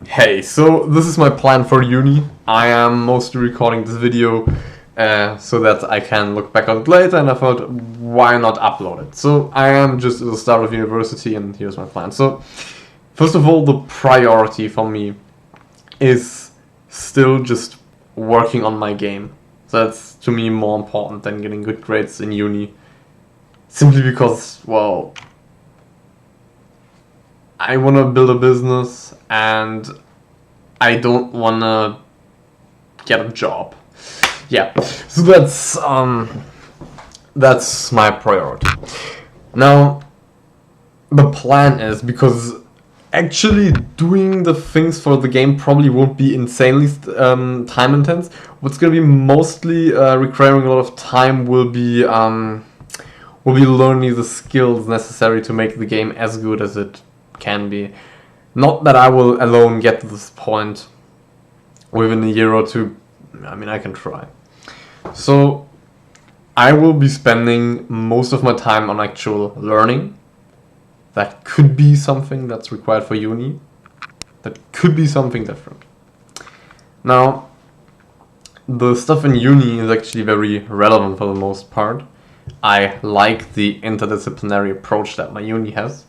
Hey, so this is my plan for uni. I am mostly recording this video so that I can look back on it later, and I thought, why not upload it? So I am just at the start of university, and here's my plan. So, first of all, the priority for me is still just working on my game. So that's, to me, more important than getting good grades in uni. Simply because, well, I want to build a business and I don't want to get a job. Yeah, so that's my priority. Now, the plan is, because actually doing the things for the game probably won't be insanely time intense. What's gonna be mostly requiring a lot of time will be learning the skills necessary to make the game as good as it can be. Not that I will alone get to this point within a year or two. I mean, I can try. So I will be spending most of my time on actual learning. That could be something that's required for uni. That could be something different. Now, the stuff in uni is actually very relevant for the most part. I like the interdisciplinary approach that my uni has.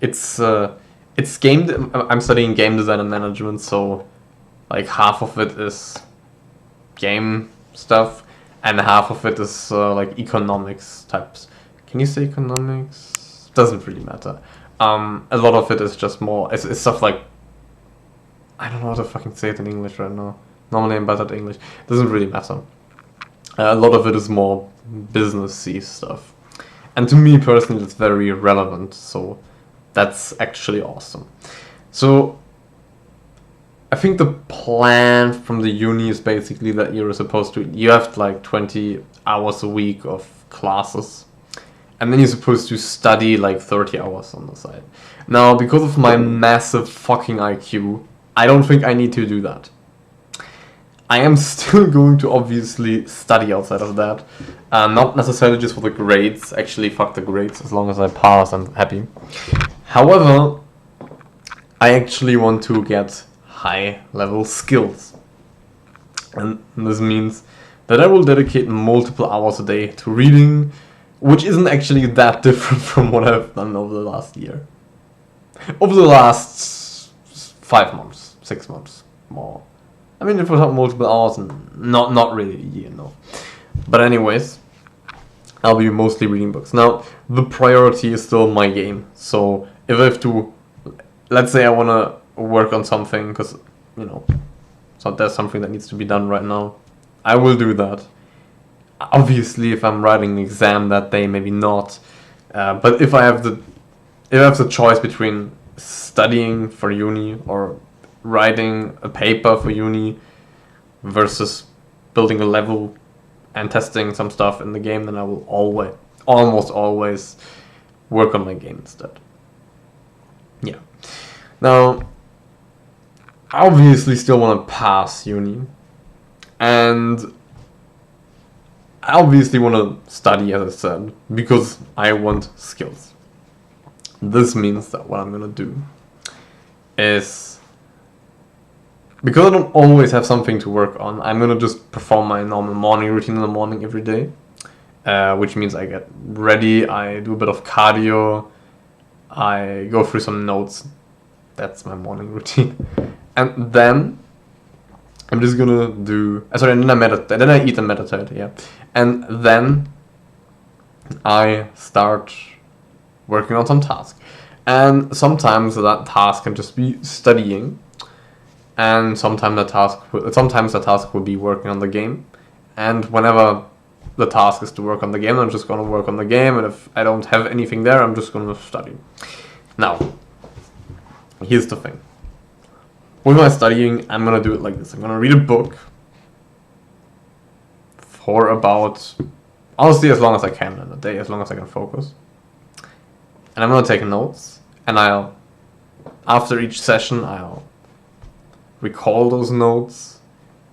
It's game. I'm studying game design and management, so like half of it is game stuff, and half of it is like economics types. Can you say economics? Doesn't really matter. A lot of it is just more. It's stuff like, I don't know how to fucking say it in English right now. Normally I'm bad at English. Doesn't really matter. A lot of it is more businessy stuff, and to me personally, it's very relevant. So that's actually awesome. So I think the plan from the uni is basically that you have like 20 hours a week of classes, and then you're supposed to study like 30 hours on the side. Now, because of my massive fucking IQ, I don't think I need to do that. I am still going to obviously study outside of that. Not necessarily just for the grades. Actually, fuck the grades. As long as I pass, I'm happy. However, I actually want to get high level skills. And this means that I will dedicate multiple hours a day to reading, which isn't actually that different from what I've done over the last year. Over the last 5 months, 6 months, more. I mean, if we talk multiple hours, not really a year, no. But anyways, I'll be mostly reading books. Now, the priority is still my game. So if I have to, let's say I want to work on something, because, so there's something that needs to be done right now, I will do that. Obviously, if I'm writing an exam that day, maybe not. But if I have the choice between studying for uni or writing a paper for uni versus building a level and testing some stuff in the game, then I will almost always work on my game instead. Yeah. Now, I obviously still want to pass uni, and I obviously want to study, as I said, because I want skills. This means that what I'm gonna do is, because I don't always have something to work on, I'm gonna just perform my normal morning routine in the morning every day, which means I get ready, I do a bit of cardio, I go through some notes. That's my morning routine, and then I'm just gonna do. And then I meditate. Then I eat and meditate. Yeah, and then I start working on some task, and sometimes that task can just be studying. And sometimes the task will be working on the game. And whenever the task is to work on the game, I'm just going to work on the game. And if I don't have anything there, I'm just going to study. Now, here's the thing. With my studying, I'm going to do it like this. I'm going to read a book for about, honestly, as long as I can in a day, as long as I can focus. And I'm going to take notes. And after each session, I'll recall those notes,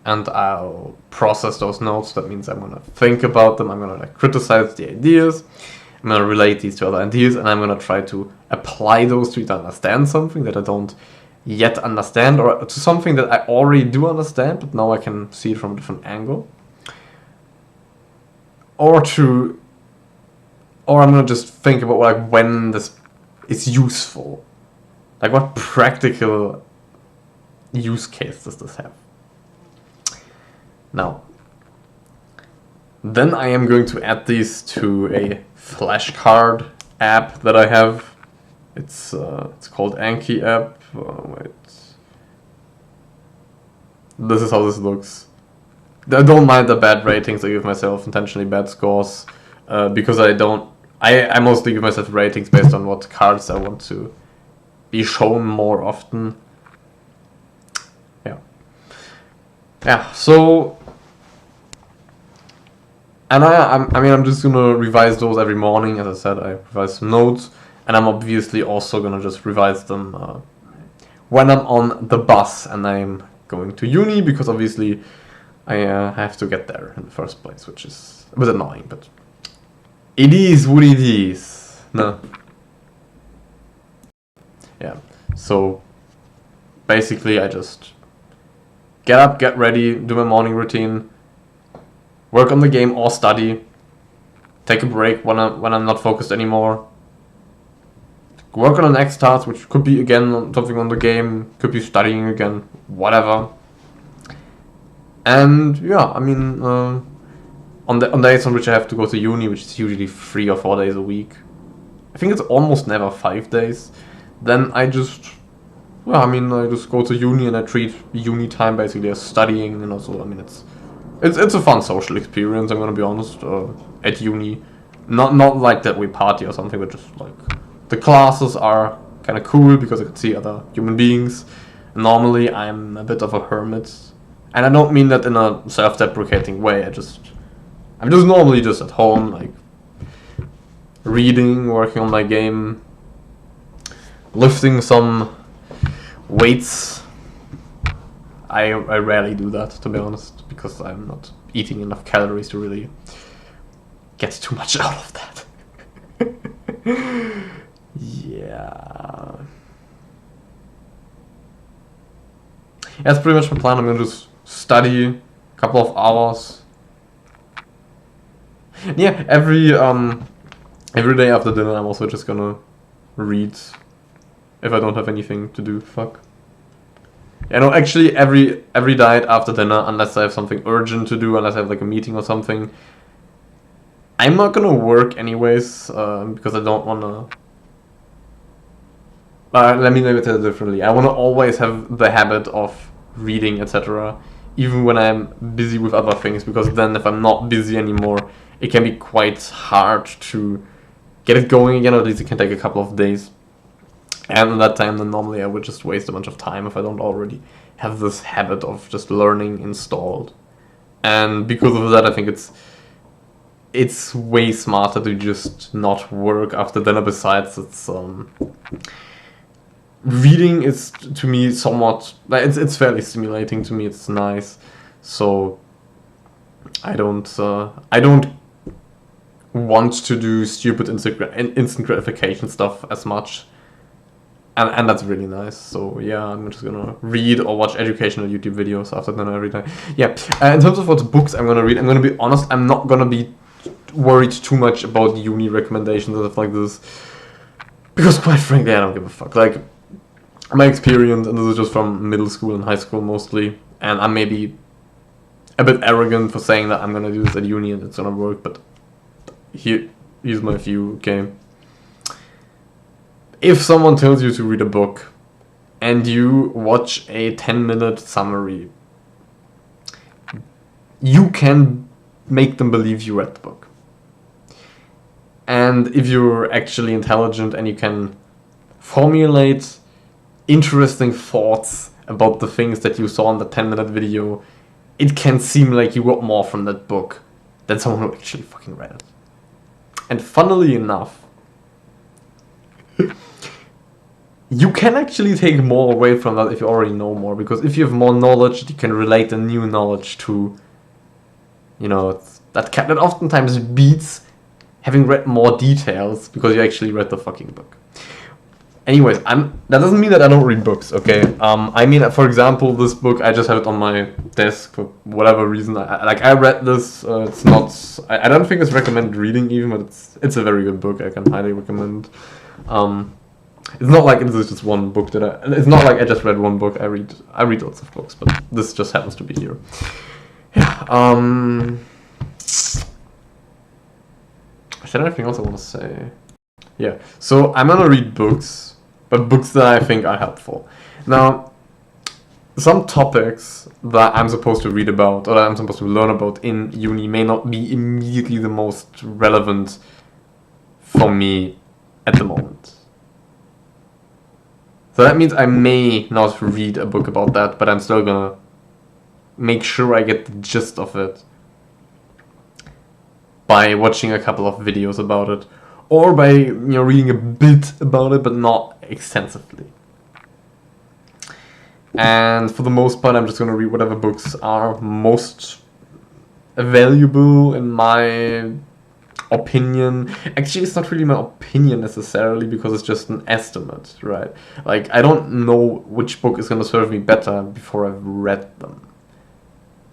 and I'll process those notes. That means I'm gonna think about them, I'm gonna criticize the ideas, I'm gonna relate these to other ideas, and I'm gonna try to apply those to either understand something that I don't yet understand, or to something that I already do understand, but now I can see it from a different angle. Or I'm gonna just think about like when this is useful. Like what practical use case does this have? Now, then I am going to add these to a flashcard app that I have. It's called Anki app. Wait. This is how this looks. I don't mind the bad ratings. I give myself intentionally bad scores because I mostly give myself ratings based on what cards I want to be shown more often. Yeah. So, and I'm just gonna revise those every morning. As I said, I revise some notes, and I'm obviously also gonna just revise them when I'm on the bus and I'm going to uni, because obviously I have to get there in the first place, which is a bit annoying, but it is what it is. No. Yeah. So basically, I just get up, get ready, do my morning routine, work on the game or study, take a break when I'm not focused anymore, work on the next task, which could be again something on the game, could be studying again, whatever. And yeah, I mean, on days on which I have to go to uni, which is usually 3 or 4 days a week, I think it's almost never 5 days, then I just go to uni and I treat uni time basically as studying, and also, I mean, it's a fun social experience, I'm gonna be honest, at uni. Not like that we party or something, but just like the classes are kind of cool because I can see other human beings. Normally I'm a bit of a hermit, and I don't mean that in a self-deprecating way. I'm just normally just at home, like reading, working on my game, lifting some weights. I rarely do that, to be honest, because I'm not eating enough calories to really get too much out of that. Yeah. That's pretty much my plan. I'm gonna just study a couple of hours. Yeah, every day after dinner I'm also just gonna read if I don't have anything to do. Fuck. Yeah, no, actually every night after dinner, unless I have something urgent to do, unless I have like a meeting or something, I'm not gonna work anyways, because I don't wanna... let me tell it differently. I wanna always have the habit of reading, etc., even when I'm busy with other things, because then if I'm not busy anymore, it can be quite hard to get it going again, or at least it can take a couple of days. And at that time, then normally I would just waste a bunch of time if I don't already have this habit of just learning installed. And because of that, I think it's way smarter to just not work after dinner. Besides, it's reading is, to me, somewhat, it's fairly stimulating to me. It's nice, so I don't want to do stupid instant gratification stuff as much. And that's really nice. So yeah, I'm just gonna read or watch educational YouTube videos after dinner every day. Yeah, in terms of what books I'm gonna read, I'm gonna be honest, I'm not gonna be worried too much about uni recommendations and stuff like this. Because quite frankly, I don't give a fuck. Like, my experience, and this is just from middle school and high school mostly, and I'm maybe a bit arrogant for saying that I'm gonna do this at uni and it's gonna work, but here's my view, okay? If someone tells you to read a book and you watch a 10-minute summary, you can make them believe you read the book. And if you're actually intelligent and you can formulate interesting thoughts about the things that you saw in the 10-minute video, it can seem like you got more from that book than someone who actually fucking read it. And funnily enough, you can actually take more away from that if you already know more, because if you have more knowledge, you can relate the new knowledge to, you know, that oftentimes beats having read more details because you actually read the fucking book. anyways, that doesn't mean that I don't read books, okay? I mean, for example, this book, I just have it on my desk for whatever reason. I read this. It's not. I don't think it's recommended reading even, but it's a very good book. I can highly recommend. It's not like it's just one book that it's not like I just read one book. I read lots of books, but this just happens to be here. Yeah. Is there anything else I want to say? Yeah. So I'm gonna read books, but books that I think are helpful. Now, some topics that I'm supposed to read about or that I'm supposed to learn about in uni may not be immediately the most relevant for me at the moment. So that means I may not read a book about that, but I'm still gonna make sure I get the gist of it by watching a couple of videos about it, or by reading a bit about it, but not extensively. And for the most part, I'm just gonna read whatever books are most valuable in my opinion. Actually, it's not really my opinion necessarily, because it's just an estimate, right? Like, I don't know which book is gonna serve me better before I've read them.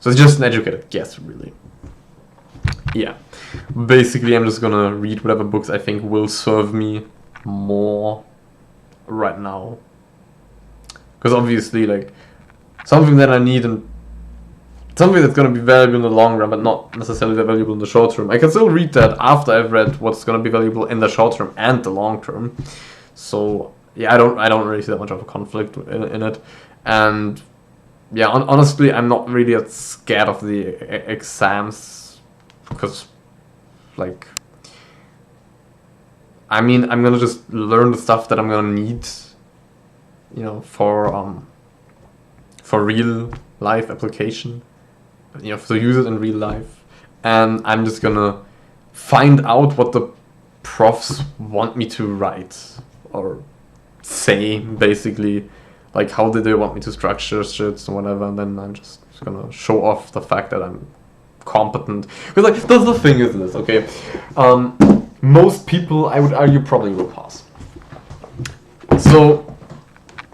So it's just an educated guess, really. Yeah. Basically, I'm just gonna read whatever books I think will serve me more right now. Because obviously, like, something that I need and something that's gonna be valuable in the long run, but not necessarily that valuable in the short term. I can still read that after I've read what's gonna be valuable in the short term and the long term. So yeah, I don't really see that much of a conflict in it. And yeah, honestly, I'm not really that scared of the exams, because, like, I mean, I'm gonna just learn the stuff that I'm gonna need, for real life application, to use it in real life, and I'm just gonna find out what the profs want me to write or say, basically. Like, how did they want me to structure shit and whatever, and then I'm just gonna show off the fact that I'm competent. Because, like, that's the thing is this, okay? Most people, I would argue, probably will pass. So,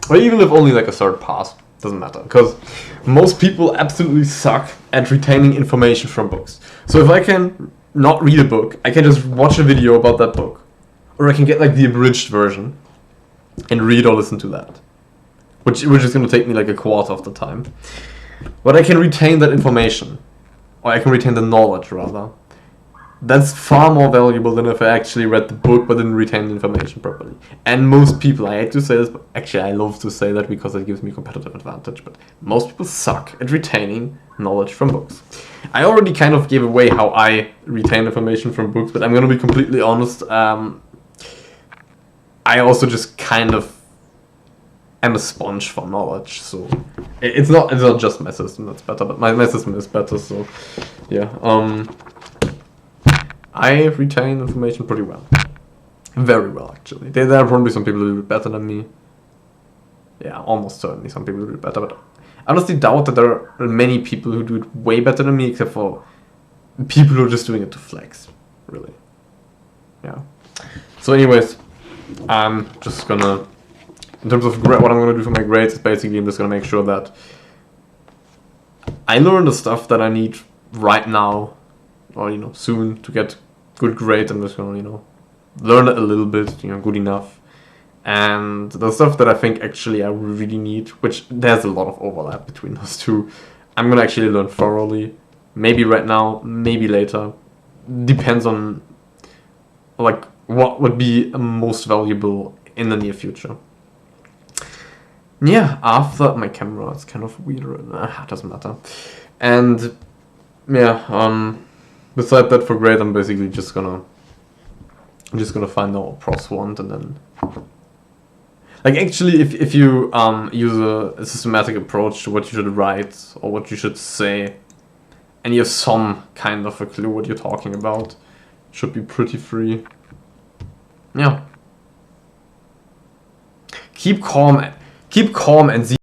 or even if only like a third pass, doesn't matter. Because most people absolutely suck at retaining information from books. So if I can not read a book, I can just watch a video about that book. Or I can get, like, the abridged version and read or listen to that. Which is going to take me like a quarter of the time. But I can retain that information. Or I can retain the knowledge, rather. That's far more valuable than if I actually read the book but didn't retain the information properly. And most people, I hate to say this, but actually I love to say that because it gives me competitive advantage, but most people suck at retaining knowledge from books. I already kind of gave away how I retain information from books, but I'm going to be completely honest. I also just kind of am a sponge for knowledge, so it's not just my system that's better, but my system is better, so yeah. I retain information pretty well. Very well, actually. There are probably some people who do it better than me. Yeah, almost certainly some people who do it better, but I honestly doubt that there are many people who do it way better than me, except for people who are just doing it to flex, really. Yeah. So anyways, I'm just gonna, in terms of what I'm going to do for my grades, is basically I'm just going to make sure that I learn the stuff that I need right now, or, soon, to get good grades. I'm just going to, learn it a little bit, good enough. And the stuff that I think actually I really need, which there's a lot of overlap between those two, I'm going to actually learn thoroughly. Maybe right now, maybe later. Depends on, like, what would be most valuable in the near future. Yeah, after my camera, it's kind of weird. It doesn't matter. And yeah, beside that, for grade, I'm basically just gonna find out what profs want, and then, like, actually, if you use a systematic approach to what you should write or what you should say, and you have some kind of a clue what you're talking about, it should be pretty free. Yeah. Keep calm and see